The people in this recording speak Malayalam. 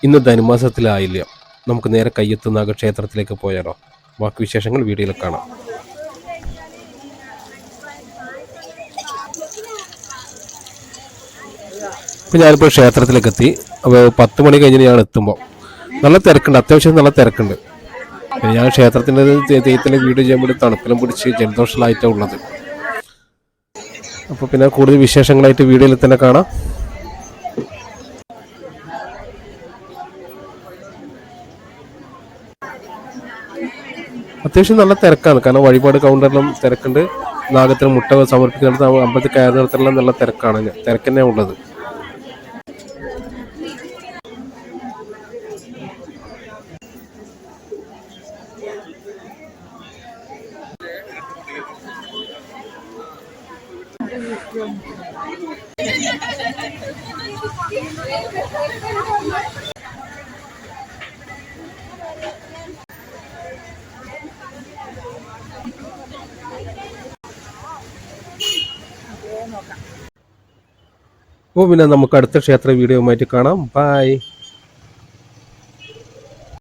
ഇന്ന് ധനുമാസത്തിലായില്ല. നമുക്ക് നേരെ കയ്യെത്തുന്നാഗ ക്ഷേത്രത്തിലേക്ക് പോയാലോ? ബാക്കി വിശേഷങ്ങൾ വീഡിയോയിൽ കാണാം. ഇപ്പം ഞാനിപ്പോൾ ക്ഷേത്രത്തിലേക്ക് എത്തി. അപ്പോൾ 10 മണി കഴിഞ്ഞ് ഞാൻ എത്തുമ്പോൾ നല്ല തിരക്കുണ്ട്, അത്യാവശ്യം നല്ല തിരക്കുണ്ട്. പിന്നെ ഞാൻ ക്ഷേത്രത്തിൻ്റെ തെയ്യത്തിൻ്റെ വീഡിയോ ചെയ്യുമ്പോൾ തണുപ്പിലും പിടിച്ച് ജലദോഷമായിട്ടാണ് ഉള്ളത്. അപ്പോൾ പിന്നെ കൂടുതൽ വിശേഷങ്ങളായിട്ട് വീഡിയോയിൽ തന്നെ കാണാം. അത്യാവശ്യം നല്ല തിരക്കാണ്, കാരണം വഴിപാട് കൗണ്ടറിലും തിരക്കുണ്ട്. നാഗത്തിന് മുട്ട സമർപ്പിക്കുന്നിടത്ത് അമ്പലത്തിൽ കയറുന്നിടത്തെല്ലാം നല്ല തിരക്കാണ്, തിരക്ക് തന്നെയാണ് ഉള്ളത്. അപ്പോൾ പിന്നെ നമുക്ക് അടുത്ത ക്ഷേത്ര വീഡിയോയുമായിട്ട് കാണാം. ബൈ.